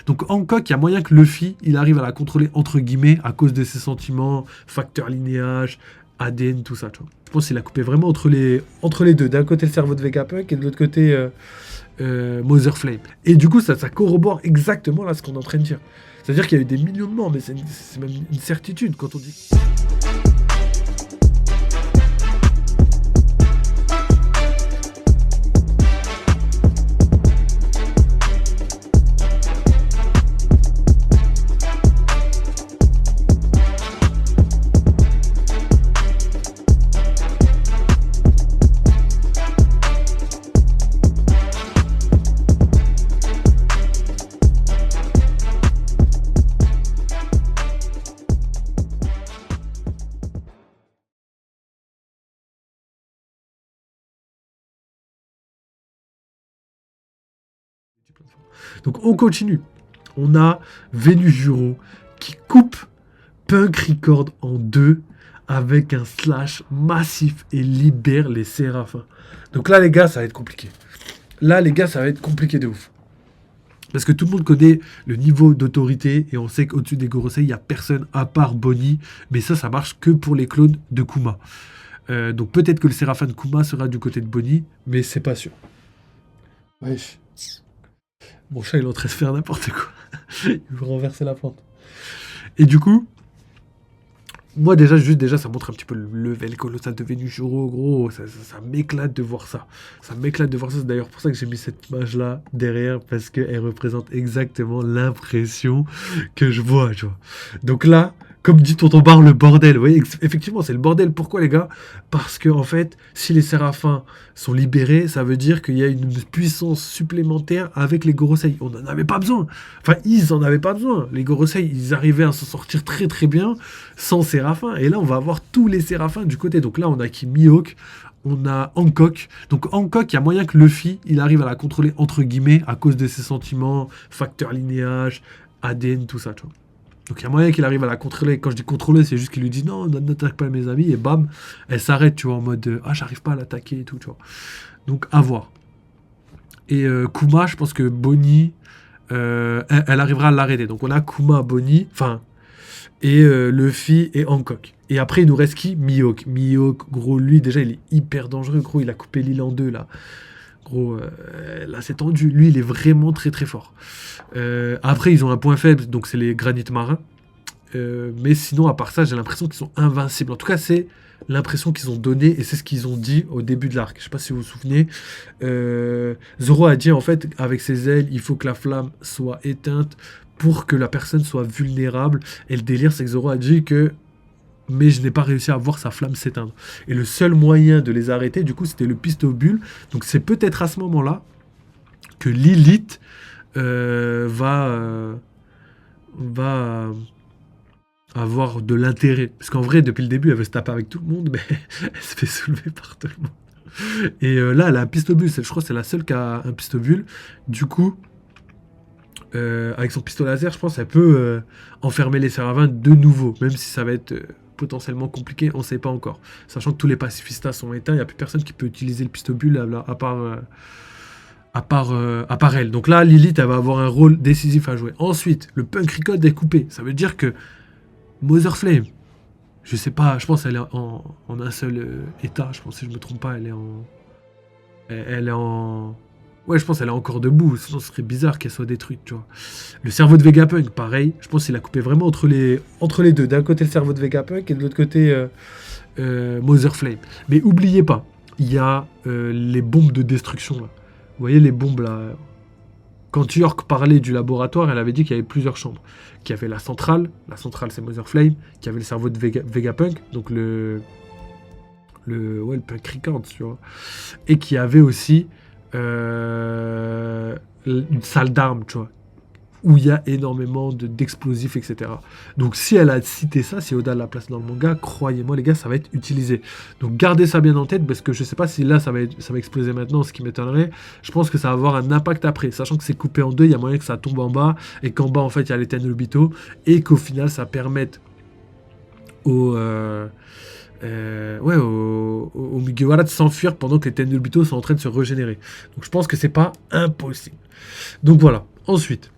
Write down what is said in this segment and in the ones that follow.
Donc Hancock, il y a moyen que Luffy, il arrive à la contrôler entre guillemets à cause de ses sentiments, facteur linéage, ADN, tout ça, tu vois. Je pense qu'il a coupé vraiment entre les deux. D'un côté le cerveau de Vegapunk et de l'autre côté Mother Flame. Et du coup, ça corrobore exactement là ce qu'on est en train de dire. C'est-à-dire qu'il y a eu des millions de morts, mais c'est même une certitude quand on dit... Donc on continue. On a Venujuro qui coupe Punk Record en deux avec un slash massif et libère les Séraphins. Donc là les gars, ça va être compliqué. Là les gars, ça va être compliqué de ouf. Parce que tout le monde connaît le niveau d'autorité et on sait qu'au-dessus des Gorosei, il n'y a personne à part Bonnie. Mais ça marche que pour les clones de Kuma. Donc peut-être que le Séraphin de Kuma sera du côté de Bonnie, mais c'est pas sûr. Wesh. Mon chat, il est en train de faire n'importe quoi. Il veut renverser la plante. Et du coup, moi déjà, ça montre un petit peu le level colossal de Venujuro, gros. Ça m'éclate de voir ça. Ça m'éclate de voir ça. C'est d'ailleurs pour ça que j'ai mis cette image-là derrière, parce qu'elle représente exactement l'impression que je vois, tu vois. Donc là, comme dit Tonton Bar, le bordel. Vous voyez, effectivement, c'est le bordel. Pourquoi, les gars? Parce que, en fait, si les Séraphins sont libérés, ça veut dire qu'il y a une puissance supplémentaire avec les Gorosei. On n'en avait pas besoin. Enfin, ils en avaient pas besoin. Les Gorosei, ils arrivaient à s'en sortir très très bien sans Séraphins. Et là, on va avoir tous les Séraphins du côté. Donc là, on a qui Mihawk, on a Hancock. Donc Hancock, il y a moyen que Luffy, il arrive à la contrôler entre guillemets à cause de ses sentiments, facteur linéage, ADN, tout ça, tu vois. Donc il y a moyen qu'il arrive à la contrôler. Quand je dis contrôler, c'est juste qu'il lui dit non, n'attaque pas mes amis, et bam, elle s'arrête, tu vois, en mode ah, j'arrive pas à l'attaquer et tout, tu vois. Donc à voir. Et Kuma, je pense que Bonnie, elle arrivera à l'arrêter. Donc on a Kuma, Bonnie, enfin, et Luffy et Hancock. Et après, il nous reste qui? Mihawk. Mihawk, gros, lui, déjà, il est hyper dangereux, gros, il a coupé l'île en deux, là. Gros, là, c'est tendu. Lui, il est vraiment très, très fort. Après, ils ont un point faible, donc c'est les granites marins. Mais sinon, à part ça, j'ai l'impression qu'ils sont invincibles. En tout cas, c'est l'impression qu'ils ont donnée, et c'est ce qu'ils ont dit au début de l'arc. Je sais pas si vous vous souvenez. Zoro a dit, en fait, avec ses ailes, il faut que la flamme soit éteinte pour que la personne soit vulnérable. Et le délire, c'est que Zoro a dit que mais je n'ai pas réussi à voir sa flamme s'éteindre. Et le seul moyen de les arrêter, du coup, c'était le pistobule. Donc c'est peut-être à ce moment-là que Lilith va avoir de l'intérêt. Parce qu'en vrai, depuis le début, elle veut se taper avec tout le monde, mais elle se fait soulever par tout le monde. Et là, elle a un pistobule. Je crois que c'est la seule qui a un pistobule. Du coup, avec son pistolet laser, je pense qu'elle peut enfermer les Séraphins de nouveau, même si ça va être potentiellement compliqué, on ne sait pas encore. Sachant que tous les pacifistas sont éteints, il n'y a plus personne qui peut utiliser le pistobule à part elle. Donc là, Lilith, elle va avoir un rôle décisif à jouer. Ensuite, le Punk Record est coupé. Ça veut dire que Mother Flame, je sais pas, je pense qu'elle est en un seul état. Je pense, si je me trompe pas, elle est en... Ouais, je pense qu'elle est encore debout, sinon ce serait bizarre qu'elle soit détruite, tu vois. Le cerveau de Vegapunk, pareil, je pense qu'il a coupé vraiment entre les deux. D'un côté le cerveau de Vegapunk et de l'autre côté Mother Flame. Mais oubliez pas, il y a les bombes de destruction, là. Vous voyez les bombes, là. Quand York parlait du laboratoire, elle avait dit qu'il y avait plusieurs chambres. Qu'il y avait la centrale c'est Mother Flame, qu'il y avait le cerveau de Vegapunk, donc le Punk Record, tu vois. Et qu'il y avait aussi... une salle d'armes, tu vois, où il y a énormément d'explosifs, etc. Donc si elle a cité ça, si Oda la place dans le manga, croyez-moi les gars, ça va être utilisé. Donc gardez ça bien en tête, parce que je sais pas si là ça va exploser maintenant, ce qui m'étonnerait. Je pense que ça va avoir un impact après, sachant que c'est coupé en deux, il y a moyen que ça tombe en bas, et qu'en bas en fait il y a les Tenryubito, et qu'au final ça permette aux Mugiwara de s'enfuir pendant que les Tenryubito sont en train de se régénérer. Donc je pense que c'est pas impossible. Donc voilà. Ensuite,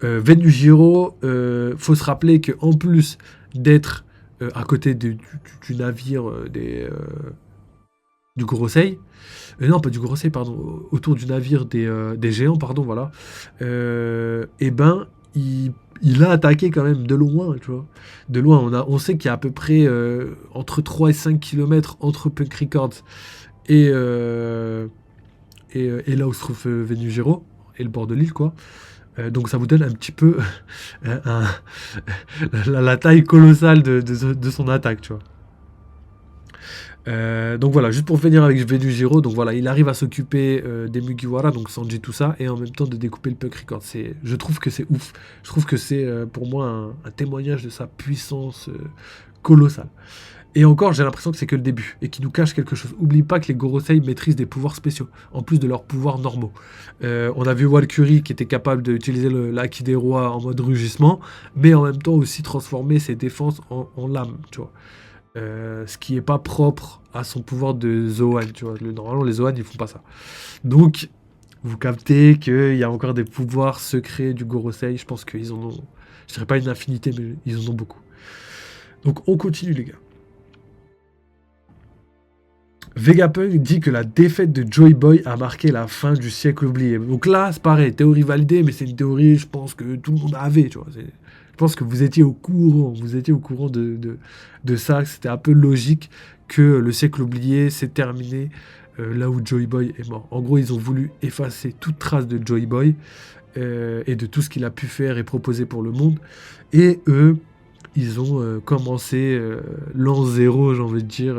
Venujiro, faut se rappeler qu'en plus d'être à côté du navire du Gorosei, non pas du Gorosei, pardon, autour du navire des géants, pardon, voilà, et ben, il a attaqué quand même de loin, tu vois. De loin, on sait qu'il y a à peu près entre 3 et 5 kilomètres entre Punk Records et, et là où se trouve Venujiro, et le bord de l'île, quoi. Donc ça vous donne un petit peu la taille colossale de son attaque, tu vois. Donc voilà, juste pour finir avec Venujiro, donc voilà, il arrive à s'occuper des Mugiwara, donc Sanji, tout ça, et en même temps de découper le Punk Record. Je trouve que c'est ouf. Je trouve que c'est pour moi un témoignage de sa puissance colossale. Et encore, j'ai l'impression que c'est que le début, et qu'il nous cache quelque chose. Oublie pas que les Gorosei maîtrisent des pouvoirs spéciaux, en plus de leurs pouvoirs normaux. On a vu Walkyrie qui était capable d'utiliser l'Haki des rois en mode rugissement, mais en même temps aussi transformer ses défenses en lame, tu vois. Ce qui est pas propre à son pouvoir de Zoan, tu vois. Normalement, les Zoan, ils font pas ça. Donc, vous captez qu'il y a encore des pouvoirs secrets du Gorosei. Je pense qu'ils en ont, je dirais pas une infinité, mais ils en ont beaucoup. Donc, on continue, les gars. Vegapunk dit que la défaite de Joy Boy a marqué la fin du siècle oublié. Donc là, c'est pareil, théorie validée, mais c'est une théorie, je pense que tout le monde avait, tu vois. Je pense que vous étiez au courant, de ça, que c'était un peu logique que le siècle oublié s'est terminé là où Joy Boy est mort. En gros, ils ont voulu effacer toute trace de Joy Boy et de tout ce qu'il a pu faire et proposer pour le monde. Et eux, ils ont commencé l'an zéro, j'ai envie de dire,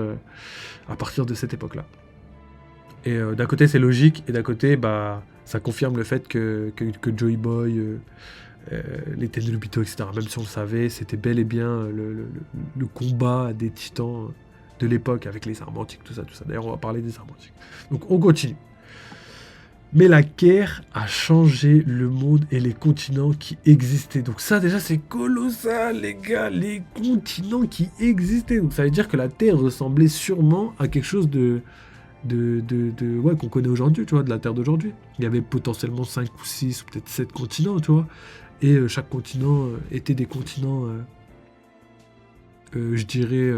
à partir de cette époque-là. Et d'un côté, c'est logique, et d'un côté, bah, ça confirme le fait que Joy Boy, les Tenryubito, etc., même si on le savait, c'était bel et bien le combat des titans de l'époque avec les armes antiques, tout ça. D'ailleurs, on va parler des armes antiques. Donc, on continue. Mais la guerre a changé le monde et les continents qui existaient. Donc ça, déjà, c'est colossal, les gars, les continents qui existaient. Donc ça veut dire que la Terre ressemblait sûrement à quelque chose ouais, qu'on connaît aujourd'hui, tu vois, de la Terre d'aujourd'hui. Il y avait potentiellement 5 ou 6 ou peut-être 7 continents, tu vois. Et chaque continent était des continents, je dirais,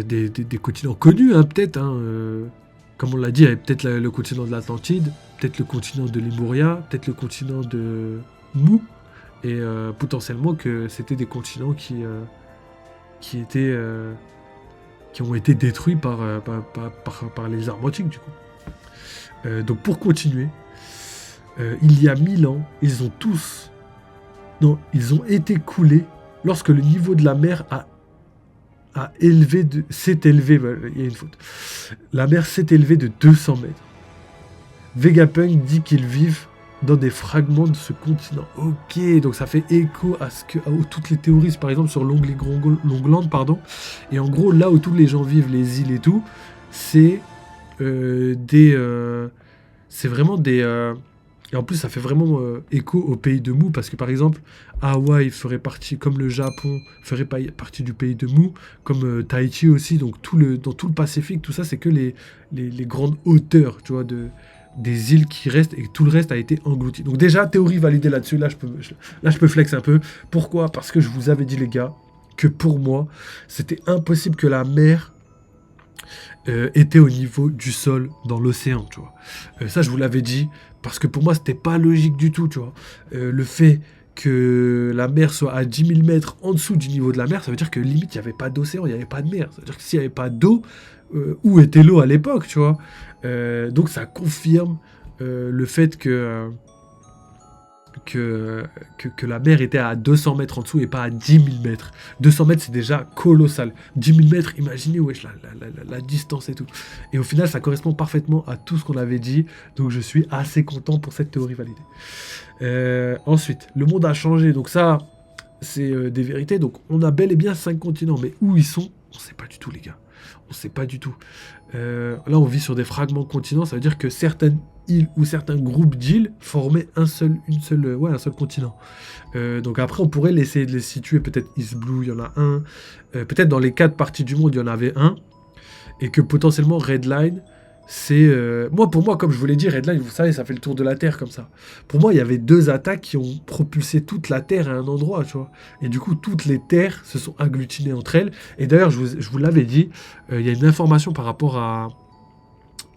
des continents connus, hein, peut-être, hein, comme on l'a dit, il y avait peut-être le continent de l'Atlantide, peut-être le continent de Lemuria, peut-être le continent de Mu, et potentiellement que c'était des continents qui ont été détruits par les armes antiques, du coup. Donc pour continuer, il y a 1000 ans, ils ont été coulés lorsque le niveau de la mer s'est élevé, il y a une faute. La mer s'est élevée de 200 mètres. Vegapunk dit qu'ils vivent dans des fragments de ce continent. Ok, donc ça fait écho à toutes les théories, par exemple sur Longland, pardon. Et en gros, là où tous les gens vivent, les îles et tout, c'est c'est vraiment des... et en plus, ça fait vraiment écho au pays de Mu, parce que par exemple, Hawaï ferait partie, comme le Japon, ferait partie du pays de Mu, comme Tahiti aussi, donc dans tout le Pacifique, tout ça, c'est que les grandes hauteurs, tu vois, des îles qui restent, et tout le reste a été englouti. Donc déjà, théorie validée là-dessus, là je peux flex un peu. Pourquoi ? Parce que je vous avais dit, les gars, que pour moi, c'était impossible que la mer était au niveau du sol dans l'océan, tu vois. Ça, je vous l'avais dit, parce que pour moi, c'était pas logique du tout, tu vois. Le fait que la mer soit à 10 000 mètres en dessous du niveau de la mer, ça veut dire que limite, il n'y avait pas d'océan, il n'y avait pas de mer. Ça veut dire que s'il n'y avait pas d'eau, où était l'eau à l'époque, tu vois. Donc ça confirme le fait que la mer était à 200 mètres en dessous et pas à 10 000 mètres. 200 mètres, c'est déjà colossal. 10 000 mètres, imaginez wesh, la distance et tout. Et au final, ça correspond parfaitement à tout ce qu'on avait dit. Donc je suis assez content pour cette théorie validée. Ensuite, le monde a changé. Donc ça, c'est des vérités. Donc on a bel et bien 5 continents. Mais où ils sont, on ne sait pas du tout, les gars. On ne sait pas du tout. Là, on vit sur des fragments continents. Ça veut dire que certaines îles ou certains groupes d'îles formaient un seul continent. Donc après, on pourrait essayer de les situer. Peut-être East Blue, il y en a un. Peut-être dans les 4 parties du monde, il y en avait un. Et que potentiellement Red Line, Pour moi, comme je vous l'ai dit, Redline, vous savez, ça fait le tour de la Terre comme ça. Pour moi, il y avait deux attaques qui ont propulsé toute la Terre à un endroit, tu vois. Et du coup, toutes les terres se sont agglutinées entre elles. Et d'ailleurs, je vous l'avais dit, il y a une information par rapport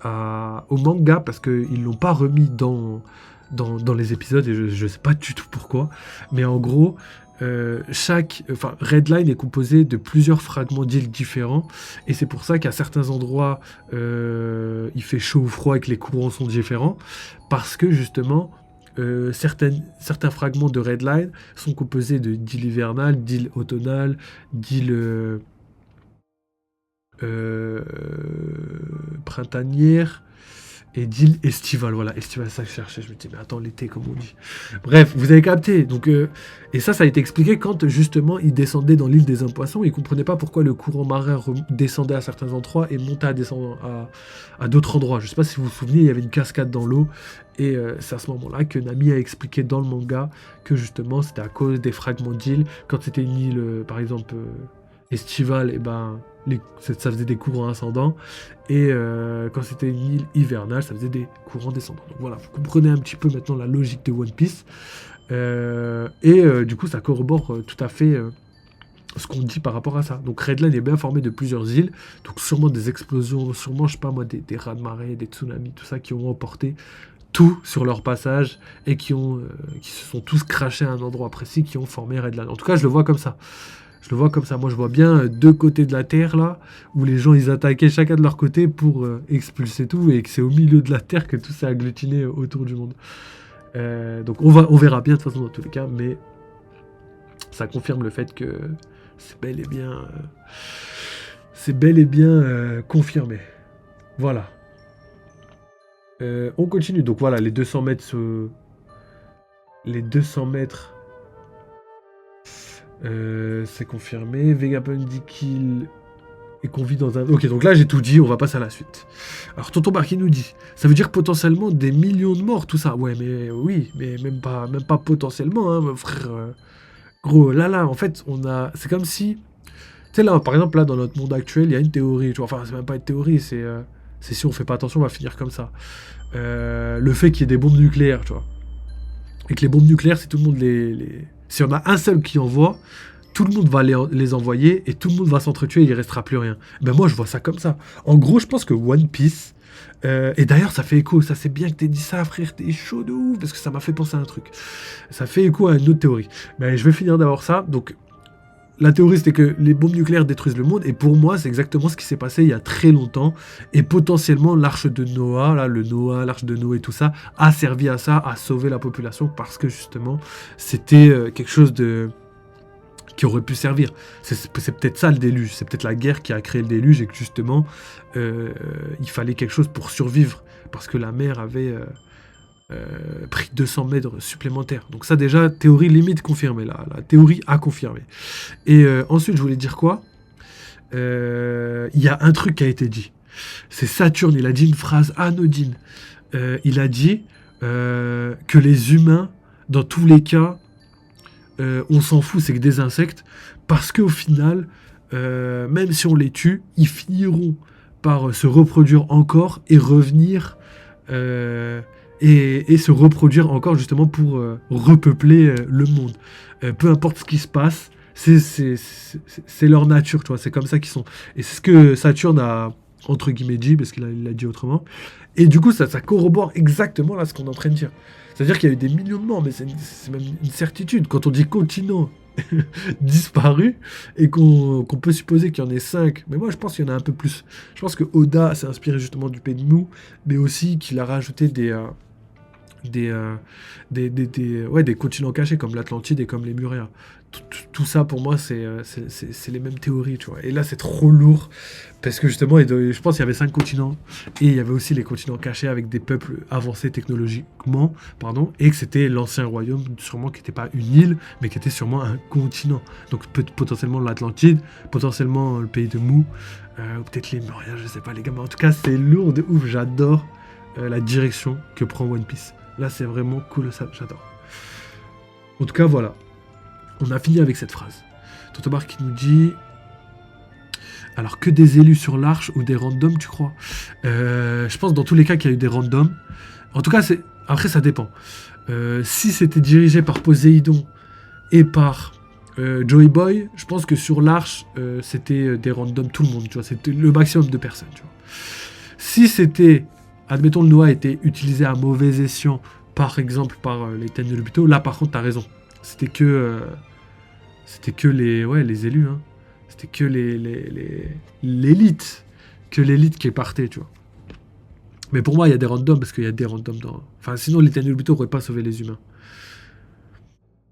au manga, parce qu'ils l'ont pas remis dans les épisodes, et je sais pas du tout pourquoi. Mais en gros, Redline est composé de plusieurs fragments d'îles différents, et c'est pour ça qu'à certains endroits, il fait chaud ou froid et que les courants sont différents, parce que justement, certains fragments de Redline sont composés d'îles hivernales, d'îles automnales, d'îles euh, printanières, et d'île estivale, voilà, estivale, ça que je cherchais, je me dis, mais attends, l'été, comme on dit. Bref, vous avez capté, donc, et ça a été expliqué quand, justement, il descendait dans l'île des Impoissons, il comprenait pas pourquoi le courant marin descendait à certains endroits et montait à d'autres endroits. Je sais pas si vous vous souvenez, il y avait une cascade dans l'eau, et c'est à ce moment-là que Nami a expliqué dans le manga que, justement, c'était à cause des fragments d'îles, quand c'était une île, par exemple, estivale, et ben, ça faisait des courants ascendants, et quand c'était une île hivernale, ça faisait des courants descendants. Donc voilà, vous comprenez un petit peu maintenant la logique de One Piece. Du coup, ça corrobore tout à fait ce qu'on dit par rapport à ça. Donc Redline est bien formé de plusieurs îles, donc sûrement des explosions, sûrement, je sais pas moi, des raz-de-marée, des tsunamis, tout ça, qui ont emporté tout sur leur passage, et qui se sont tous crachés à un endroit précis, qui ont formé Redline. En tout cas, je le vois comme ça. Je le vois comme ça. Moi, je vois bien deux côtés de la Terre, là, où les gens, ils attaquaient chacun de leur côté pour expulser tout, et que c'est au milieu de la Terre que tout s'est agglutiné autour du monde. Donc, on verra bien, de toute façon, dans tous les cas, mais ça confirme le fait que c'est bel et bien confirmé. Voilà. On continue. Donc, voilà, les 200 mètres... Les 200 mètres... c'est confirmé. Vegapunk dit qu'il et qu'on vit dans un... Ok, donc là j'ai tout dit, on va passer à la suite. Alors Tonton Barky nous dit, ça veut dire potentiellement des millions de morts, tout ça. Ouais, mais oui, mais même pas potentiellement, hein, mon frère. Gros, là, en fait, c'est comme si... Tu sais, là, par exemple, là, dans notre monde actuel, il y a une théorie, tu vois. Enfin, c'est même pas une théorie, c'est si on fait pas attention, on va finir comme ça. Le fait qu'il y ait des bombes nucléaires, tu vois. Et que les bombes nucléaires, si tout le monde si on a un seul qui envoie, tout le monde va les envoyer, et tout le monde va s'entretuer, et il restera plus rien. Ben moi, je vois ça comme ça. En gros, je pense que One Piece... et d'ailleurs, ça fait écho, ça c'est bien que t'aies dit ça, frère, t'es chaud de ouf, parce que ça m'a fait penser à un truc. Ça fait écho à une autre théorie. Mais je vais finir d'abord ça. Donc, la théorie, c'était que les bombes nucléaires détruisent le monde, et pour moi, c'est exactement ce qui s'est passé il y a très longtemps, et potentiellement, l'arche de Noah, là, l'arche de Noé, tout ça, a servi à ça, à sauver la population, parce que justement, c'était quelque chose qui aurait pu servir. C'est peut-être ça le déluge, c'est peut-être la guerre qui a créé le déluge, et que justement, il fallait quelque chose pour survivre, parce que la mer avait pris 200 mètres supplémentaires. Donc ça déjà, théorie limite confirmée, la théorie a confirmé. Et ensuite, je voulais dire quoi? Il y a un truc qui a été dit. C'est Saturne, il a dit une phrase anodine. Il a dit que les humains, dans tous les cas, on s'en fout, c'est que des insectes, parce qu'au final, même si on les tue, ils finiront par se reproduire encore et revenir et se reproduire encore justement pour repeupler le monde. Peu importe ce qui se passe, c'est leur nature, tu vois, c'est comme ça qu'ils sont. Et c'est ce que Saturne a, entre guillemets, dit, parce qu'il l'a dit autrement. Et du coup, ça corrobore exactement là ce qu'on est en train de dire. C'est-à-dire qu'il y a eu des millions de morts, mais c'est même une certitude. Quand on dit continent disparu, et qu'on peut supposer qu'il y en ait 5, mais moi je pense qu'il y en a un peu plus. Je pense que Oda s'est inspiré justement du Pays de Mou, mais aussi qu'il a rajouté des continents cachés comme l'Atlantide et comme les Muria. Tout ça pour moi c'est les mêmes théories, tu vois. Et là c'est trop lourd parce que justement je pense qu'il y avait 5 continents, et il y avait aussi les continents cachés avec des peuples avancés technologiquement, pardon, et que c'était l'ancien royaume sûrement qui n'était pas une île mais qui était sûrement un continent. Donc potentiellement l'Atlantide, potentiellement le pays de Mou, ou peut-être les Muria, je sais pas les gars, mais en tout cas c'est lourd de ouf. J'adore la direction que prend One Piece. Là, c'est vraiment cool, ça, j'adore. En tout cas, voilà. On a fini avec cette phrase. Totobar qui nous dit... Alors que des élus sur l'arche ou des randoms, tu crois? Je pense dans tous les cas qu'il y a eu des randoms. En tout cas, après ça dépend. Si c'était dirigé par Poséidon et par Joey Boy, je pense que sur l'arche, c'était des randoms, tout le monde, tu vois. C'était le maximum de personnes, tu vois. Si c'était, admettons, le Noah était utilisé à mauvais escient, par exemple par les Tenryubito, là par contre, t'as raison. C'était que les élus, hein. C'était que l'élite. Que l'élite qui partait, tu vois. Mais pour moi, il y a des randoms, parce qu'il y a des randoms dans... Enfin, sinon, les Tenryubito n'auraient pas sauvé les humains.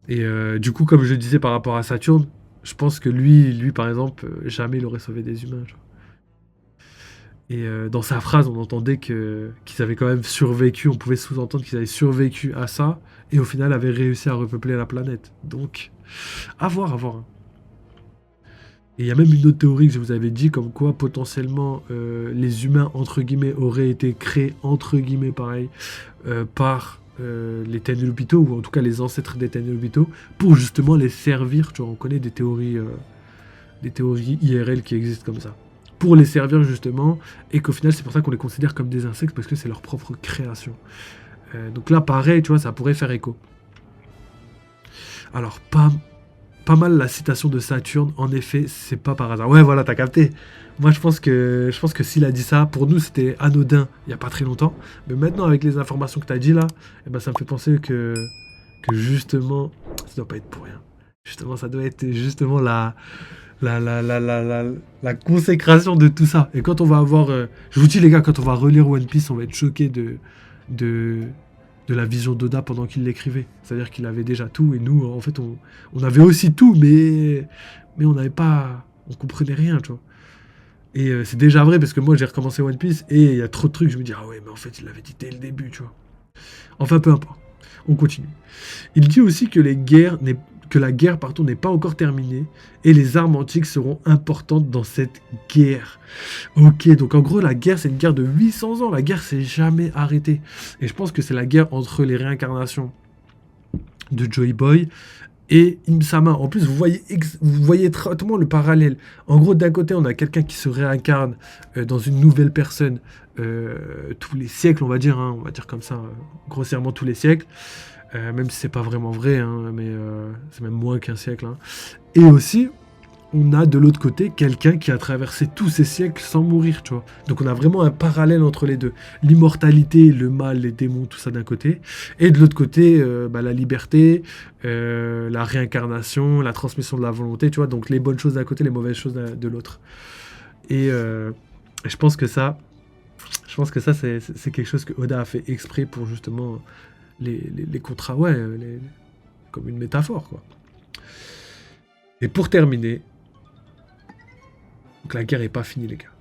Et du coup, comme je disais par rapport à Saturne, je pense que lui par exemple, jamais il aurait sauvé des humains. Genre. Et dans sa phrase, on entendait qu'ils avaient quand même survécu, on pouvait sous-entendre qu'ils avaient survécu à ça, et au final avaient réussi à repeupler la planète. Donc, à voir, à voir. Hein. Et il y a même une autre théorie que je vous avais dit, comme quoi potentiellement les humains, entre guillemets, auraient été créés, entre guillemets, pareil, par les Tenryubito, ou en tout cas les ancêtres des Tenryubito, pour justement les servir. Tu vois, on connaît des théories IRL qui existent comme ça. Pour les servir justement, et qu'au final c'est pour ça qu'on les considère comme des insectes, parce que c'est leur propre création. Donc là, pareil, tu vois, ça pourrait faire écho. Alors, pas mal la citation de Saturne, en effet, c'est pas par hasard. Ouais, voilà, t'as capté. Moi, je pense que s'il a dit ça, pour nous, c'était anodin il y a pas très longtemps. Mais maintenant, avec les informations que t'as dit là, eh ben, ça me fait penser que justement, ça doit pas être pour rien. Justement, ça doit être justement la consécration de tout ça. Et quand on va avoir... je vous dis, les gars, quand on va relire One Piece, on va être choqué de la vision d'Oda pendant qu'il l'écrivait. C'est-à-dire qu'il avait déjà tout, et nous, en fait, on avait aussi tout, mais on n'avait pas... On comprenait rien, tu vois. Et c'est déjà vrai, parce que moi, j'ai recommencé One Piece, et il y a trop de trucs, je me dis, ah ouais, mais en fait, il l'avait dit dès le début, tu vois. Enfin, peu importe. On continue. Il dit aussi que la guerre n'est pas encore terminée, et les armes antiques seront importantes dans cette guerre. Ok, donc en gros, la guerre, c'est une guerre de 800 ans. La guerre s'est jamais arrêtée. Et je pense que c'est la guerre entre les réincarnations de Joey Boy et Im-sama. En plus, vous voyez traitement le parallèle. En gros, d'un côté, on a quelqu'un qui se réincarne dans une nouvelle personne tous les siècles, on va dire comme ça, grossièrement tous les siècles. Même si c'est pas vraiment vrai, hein, mais c'est même moins qu'un siècle. Hein. Et aussi, on a de l'autre côté quelqu'un qui a traversé tous ces siècles sans mourir, tu vois. Donc on a vraiment un parallèle entre les deux. L'immortalité, le mal, les démons, tout ça d'un côté. Et de l'autre côté, la liberté, la réincarnation, la transmission de la volonté, tu vois. Donc les bonnes choses d'un côté, les mauvaises choses de l'autre. Et je pense que ça, c'est quelque chose que Oda a fait exprès pour justement... les contrats, ouais, comme une métaphore, quoi. Et pour terminer, donc la guerre est pas finie, les gars.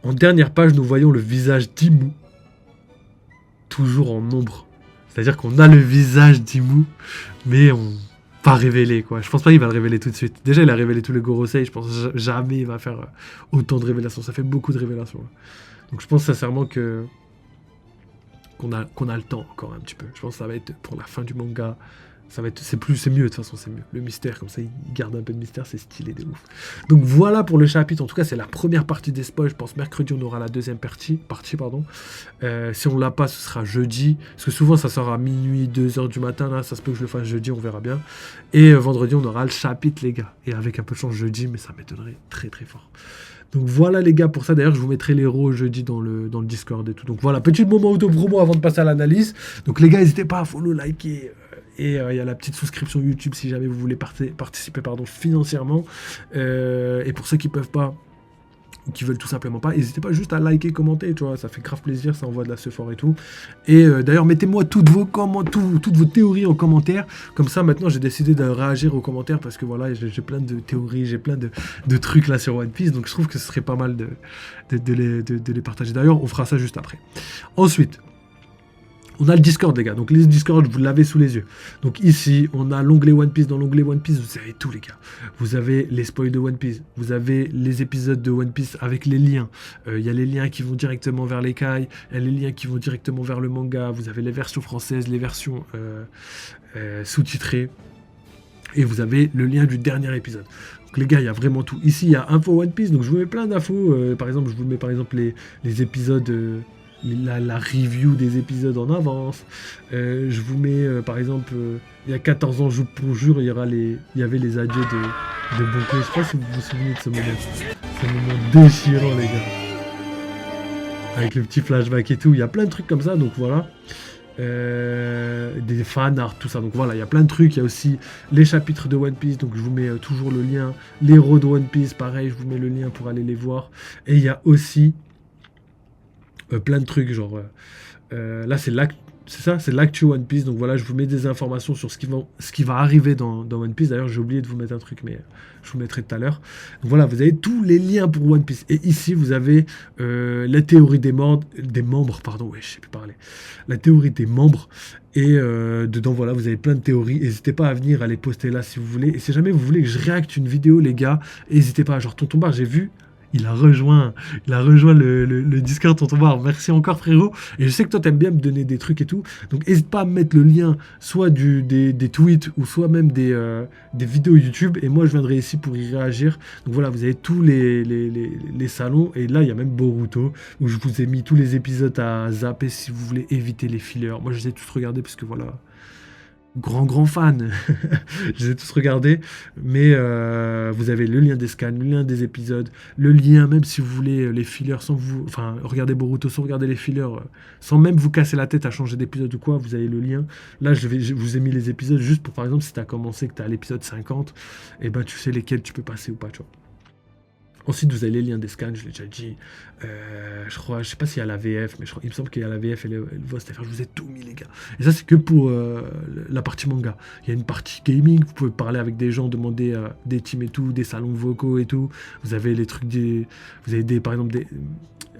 En dernière page, nous voyons le visage d'Imu, toujours en ombre. C'est-à-dire qu'on a le visage d'Imu, mais pas révélé, quoi. Je pense pas qu'il va le révéler tout de suite. Déjà, il a révélé tous les Gorosei, je pense jamais il va faire autant de révélations. Ça fait beaucoup de révélations. Donc je pense sincèrement qu'on a le temps encore un petit peu. Je pense que ça va être pour la fin du manga. C'est mieux, de toute façon, c'est mieux. Le mystère, comme ça, il garde un peu de mystère, c'est stylé de ouf. Donc voilà pour le chapitre. En tout cas, c'est la première partie des spoils. Je pense mercredi, on aura la deuxième partie. Si on l'a pas, ce sera jeudi. Parce que souvent, ça sort à minuit, 2h du matin. Là, ça se peut que je le fasse jeudi, on verra bien. Et vendredi, on aura le chapitre, les gars. Et avec un peu de chance, jeudi, mais ça m'étonnerait très très fort. Donc voilà les gars pour ça. D'ailleurs, je vous mettrai les héros jeudi dans le Discord et tout. Donc voilà, petit moment auto-promo avant de passer à l'analyse. Donc les gars, n'hésitez pas à follow, liker. Et il y a la petite souscription YouTube si jamais vous voulez participer financièrement. Et pour ceux qui peuvent pas, ou qui veulent tout simplement pas, n'hésitez pas juste à liker, commenter, tu vois, ça fait grave plaisir, ça envoie de la sephore et tout. Et d'ailleurs, mettez-moi toutes vos théories en commentaire, comme ça maintenant j'ai décidé de réagir aux commentaires, parce que voilà, j'ai plein de théories, j'ai plein de trucs là sur One Piece, donc je trouve que ce serait pas mal de les partager. D'ailleurs, on fera ça juste après. Ensuite, on a le Discord, les gars. Donc, les Discord, vous l'avez sous les yeux. Donc, ici, on a l'onglet One Piece. Dans l'onglet One Piece, vous avez tout, les gars. Vous avez les spoils de One Piece. Vous avez les épisodes de One Piece avec les liens. Il y a les liens qui vont directement vers les Kai. Il y a les liens qui vont directement vers le manga. Vous avez les versions françaises, les versions sous-titrées. Et vous avez le lien du dernier épisode. Donc les gars, il y a vraiment tout. Ici, il y a Info One Piece, donc je vous mets plein d'infos. Par exemple, je vous mets par exemple les épisodes, la review des épisodes en avance. Je vous mets par exemple, il y a 14 ans, jour pour jour, il y avait les adieux de Bonko. Je sais pas si vous vous souvenez de ce moment. C'est un moment déchirant, les gars. Avec le petit flashback et tout. Il y a plein de trucs comme ça, donc voilà. Des fan art, tout ça. Donc voilà, il y a plein de trucs. Il y a aussi les chapitres de One Piece, donc je vous mets toujours le lien. Les héros de One Piece, pareil, je vous mets le lien pour aller les voir. Et il y a aussi plein de trucs, genre là c'est l'actu One Piece. Donc voilà, je vous mets des informations sur ce qui va arriver dans One Piece. D'ailleurs, j'ai oublié de vous mettre un truc, mais je vous mettrai tout à l'heure. Donc voilà, vous avez tous les liens pour One Piece. Et ici, vous avez la théorie des membres, pardon, ouais, je sais plus parler. La théorie des membres. Et dedans, voilà, vous avez plein de théories. N'hésitez pas à venir, à les poster là si vous voulez. Et si jamais vous voulez que je réacte une vidéo, les gars, n'hésitez pas. Genre, Tonton Bar, j'ai vu. Il a rejoint le Discord Tonton Bar. Merci encore, frérot. Et je sais que toi, t'aimes bien me donner des trucs et tout. Donc, n'hésite pas à me mettre le lien, soit des tweets, ou soit même des vidéos YouTube. Et moi, je viendrai ici pour y réagir. Donc voilà, vous avez tous les salons. Et là, il y a même Boruto, où je vous ai mis tous les épisodes à zapper si vous voulez éviter les fillers. Moi, je les ai tous regardés, parce que voilà... Grand fan, je les ai tous regardés, mais vous avez le lien des scans, le lien des épisodes, le lien, même si vous voulez les fillers sans vous, enfin, regardez Boruto sans regarder les fillers, sans même vous casser la tête à changer d'épisode ou quoi, vous avez le lien. Là, je vous ai mis les épisodes juste pour, par exemple, si tu as commencé, que tu as l'épisode 50, et ben tu sais lesquels tu peux passer ou pas, tu vois. Ensuite, vous avez les liens des scans, je l'ai déjà dit. Je sais pas s'il y a la VF, mais il me semble qu'il y a la VF et le VOST. Je vous ai tout mis, les gars. Et ça, c'est que pour la partie manga. Il y a une partie gaming, vous pouvez parler avec des gens, demander des teams et tout, des salons vocaux et tout. Vous avez les trucs vous avez par exemple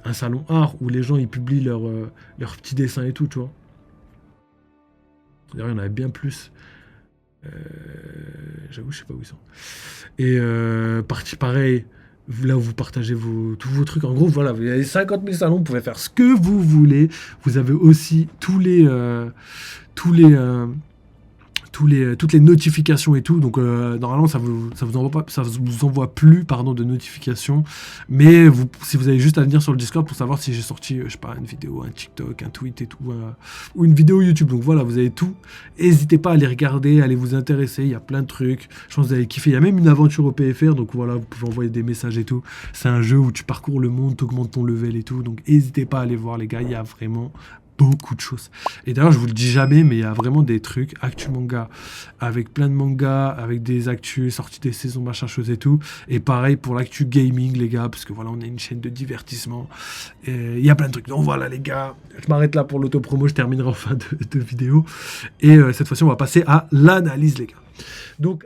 un salon art où les gens ils publient leurs petits dessins et tout, tu vois. D'ailleurs, il y en avait bien plus. J'avoue, je sais pas où ils sont. Et partie pareil. Là où vous partagez tous vos trucs. En gros, voilà, vous avez 50 000 salons, vous pouvez faire ce que vous voulez. Vous avez aussi toutes les notifications et tout. Donc normalement ça vous envoie plus de notifications. Mais si vous avez juste à venir sur le Discord pour savoir si j'ai sorti je sais pas, une vidéo, un TikTok, un tweet et tout, ou une vidéo YouTube. Donc voilà, vous avez tout. N'hésitez pas à aller regarder, à aller vous intéresser. Il y a plein de trucs. Je pense que vous allez kiffer. Il y a même une aventure au PFR. Donc voilà, vous pouvez envoyer des messages et tout. C'est un jeu où tu parcours le monde, tu augmentes ton level et tout. Donc n'hésitez pas à aller voir, les gars. Il y a vraiment beaucoup de choses. Et d'ailleurs, je vous le dis jamais, mais il y a vraiment des trucs, actu manga, avec plein de mangas, avec des actus, sorties des saisons, machin chose et tout. Et pareil pour l'actu gaming, les gars, parce que voilà, on est une chaîne de divertissement. Il y a plein de trucs. Donc voilà, les gars, je m'arrête là pour l'autopromo, je terminerai en fin de vidéo. Et cette fois-ci, on va passer à l'analyse, les gars. Donc,